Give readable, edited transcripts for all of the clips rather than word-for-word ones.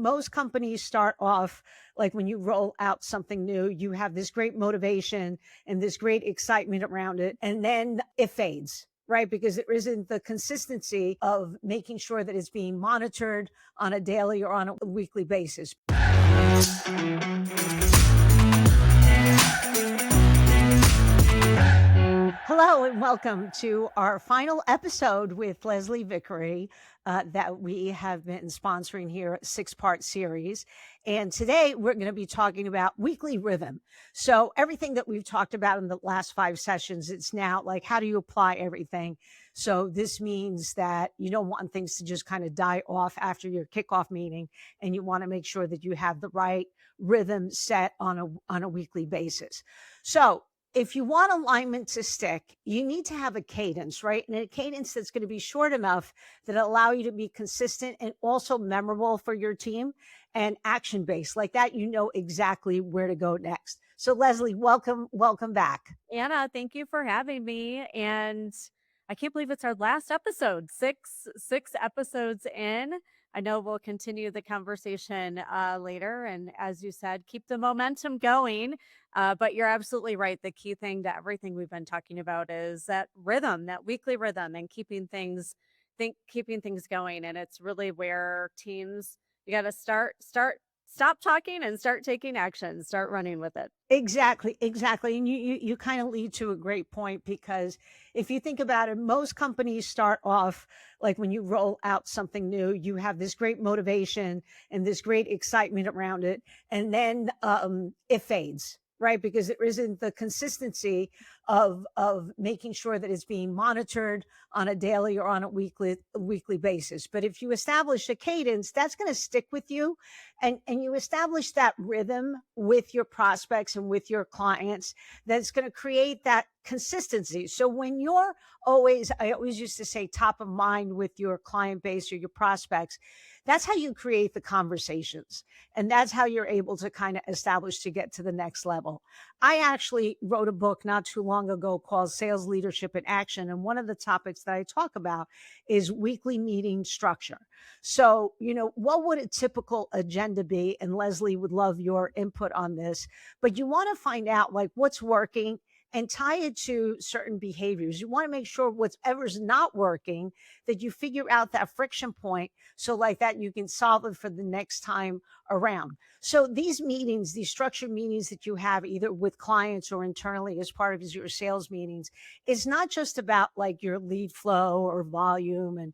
Most companies start off like when you roll out something new, you have this great motivation and this great excitement around it, and then it fades. Right, because there isn't the consistency of making sure that it's being monitored on a daily or on a weekly basis. Hello and welcome to our final episode with Leslie Vickrey that we have been sponsoring here, a 6-part series. And today we're going to be talking about weekly rhythm. So everything that we've talked about in the last 5 sessions, it's now like, how do you apply everything? So this means that you don't want things to just kind of die off after your kickoff meeting, and you want to make sure that you have the right rhythm set on a weekly basis. So if you want alignment to stick, you need to have a cadence, right? And a cadence that's going to be short enough that allow you to be consistent and also memorable for your team and action based. Like that, you know exactly where to go next. So Leslie, welcome back. Anna, thank you for having me. And I can't believe it's our last episode. Six episodes in. I know we'll continue the conversation later. And as you said, keep the momentum going. But you're absolutely right. The key thing to everything we've been talking about is that rhythm, that weekly rhythm, and keeping things going. And it's really where teams you got to stop talking and start taking action, start running with it. Exactly. And you kind of lead to a great point, because if you think about it, most companies start off like when you roll out something new, you have this great motivation and this great excitement around it, and then it fades. Right, because there isn't the consistency of making sure that it's being monitored on a daily or on a weekly basis. But if you establish a cadence, that's going to stick with you, and you establish that rhythm with your prospects and with your clients, that's going to create that consistency. So when you're I always used to say, top of mind with your client base or your prospects, that's how you create the conversations. And that's how you're able to kind of establish to get to the next level. I actually wrote a book not too long ago called Sales Leadership in Action. And one of the topics that I talk about is weekly meeting structure. So, what would a typical agenda be? And Leslie would love your input on this, but you want to find out like what's working and tie it to certain behaviors. You want to make sure whatever's not working, that you figure out that friction point, so like that you can solve it for the next time around. So these meetings, these structured meetings that you have either with clients or internally as part of your sales meetings, is not just about like your lead flow or volume and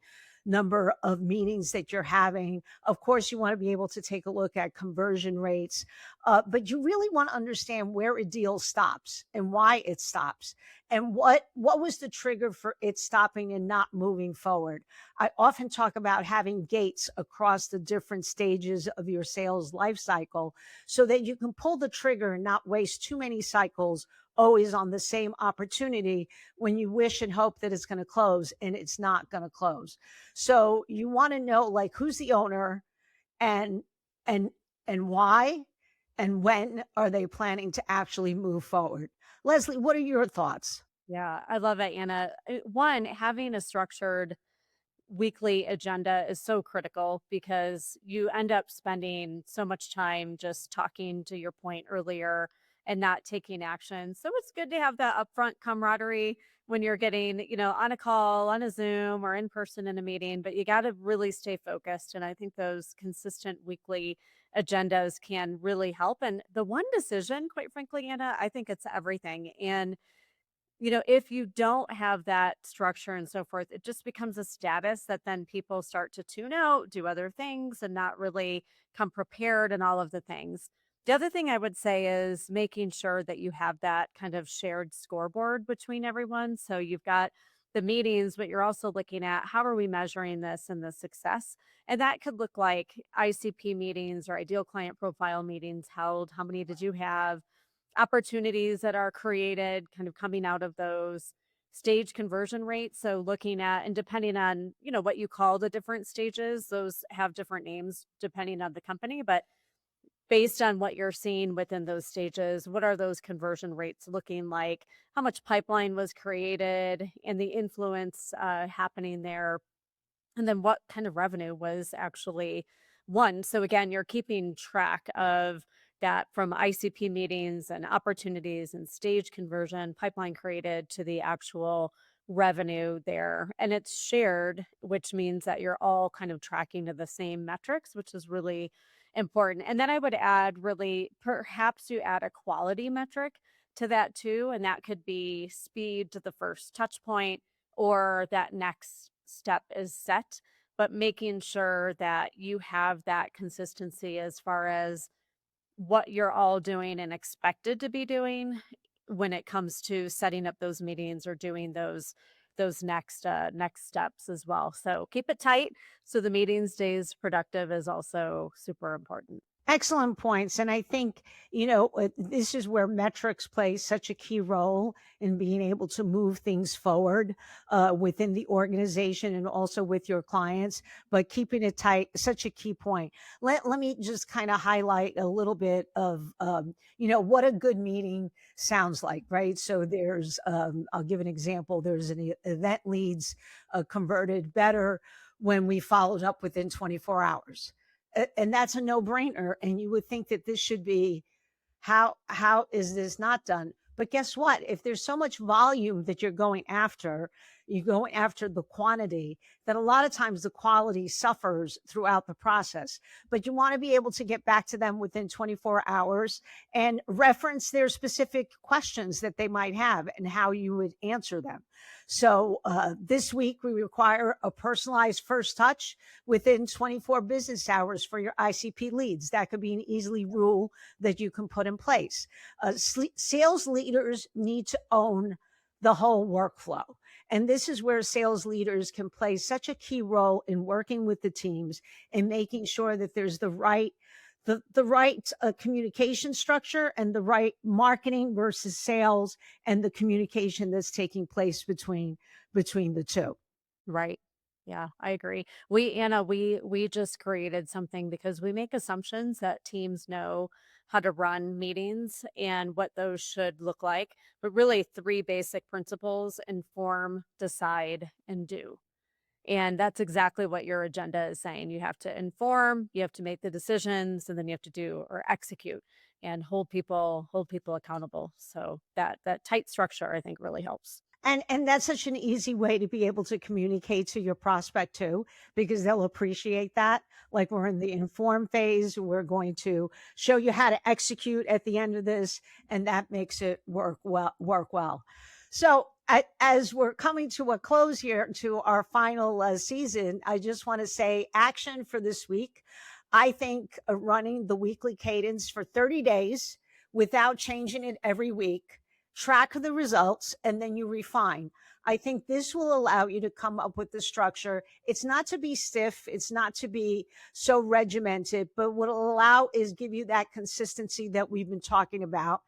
number of meetings that you're having. Of course, you want to be able to take a look at conversion rates, but you really want to understand where a deal stops and why it stops, and what was the trigger for it stopping and not moving forward. I often talk about having gates across the different stages of your sales life cycle, so that you can pull the trigger and not waste too many cycles always on the same opportunity when you wish and hope that it's going to close and it's not going to close. So you want to know like who's the owner, and and and why, and when are they planning to actually move forward. Leslie, what are your thoughts? Yeah, I love it, Anna. One, having a structured weekly agenda is so critical because you end up spending so much time just talking to your point earlier and not taking action. So it's good to have that upfront camaraderie when you're getting, on a call, on a Zoom, or in person in a meeting, but you got to really stay focused. And I think those consistent weekly agendas can really help. And the one decision, quite frankly, Anna, I think it's everything. And if you don't have that structure and so forth, it just becomes a status that then people start to tune out, do other things, and not really come prepared and all of the things. The other thing I would say is making sure that you have that kind of shared scoreboard between everyone. So you've got the meetings, but you're also looking at how are we measuring this and the success? And that could look like ICP meetings or ideal client profile meetings held. How many did you have? Opportunities that are created kind of coming out of those stage conversion rates. So looking at and depending on, what you call the different stages, those have different names depending on the company, but based on what you're seeing within those stages, what are those conversion rates looking like? How much pipeline was created and the influence happening there? And then what kind of revenue was actually one, so again, you're keeping track of that from ICP meetings and opportunities and stage conversion, pipeline created to the actual revenue there. And it's shared, which means that you're all kind of tracking to the same metrics, which is really important. And then I would add, really, perhaps you add a quality metric to that too. And that could be speed to the first touch point, or that next step is set, but making sure that you have that consistency as far as what you're all doing and expected to be doing when it comes to setting up those meetings or doing those next steps as well. So keep it tight so the meeting stays productive is also super important. Excellent points. And I think, this is where metrics play such a key role in being able to move things forward within the organization and also with your clients. But keeping it tight, such a key point. Let me just kind of highlight a little bit of, what a good meeting sounds like, right? So I'll give an example. There's an event leads converted better when we followed up within 24 hours, and that's a no-brainer, and you would think that this should be, how is this not done? But guess what? If there's so much volume that you're going after the quantity, that a lot of times the quality suffers throughout the process. But you want to be able to get back to them within 24 hours and reference their specific questions that they might have and how you would answer them. So this week we require a personalized first touch within 24 business hours for your ICP leads. That could be an easily rule that you can put in place. Sales leaders need to own the whole workflow. And this is where sales leaders can play such a key role in working with the teams and making sure that there's the right communication structure and the right marketing versus sales, and the communication that's taking place between the two. Right. Yeah, I agree. We just created something because we make assumptions that teams know how to run meetings and what those should look like. But really, three basic principles: inform, decide, and do. And that's exactly what your agenda is saying. You have to inform, you have to make the decisions, and then you have to do or execute and hold people accountable. So that tight structure, I think, really helps. And that's such an easy way to be able to communicate to your prospect too, because they'll appreciate that. Like, we're in the inform phase, we're going to show you how to execute at the end of this, and that makes it work well. So as we're coming to a close here to our final season, I just want to say action for this week. I think running the weekly cadence for 30 days without changing it every week, track the results, and then you refine. I think this will allow you to come up with the structure. It's not to be stiff, it's not to be so regimented, but what it'll allow is give you that consistency that we've been talking about.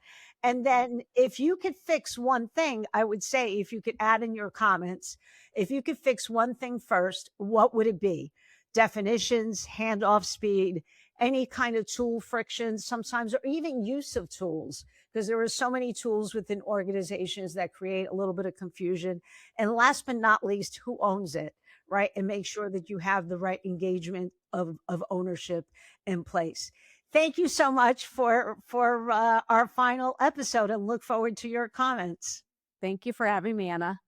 And then if you could fix one thing, I would say, if you could add in your comments, if you could fix one thing first, what would it be? Definitions, handoff speed, any kind of tool friction sometimes, or even use of tools, because there are so many tools within organizations that create a little bit of confusion. And last but not least, who owns it, right? And make sure that you have the right engagement of ownership in place. Thank you so much for our final episode, and look forward to your comments. Thank you for having me, Anna.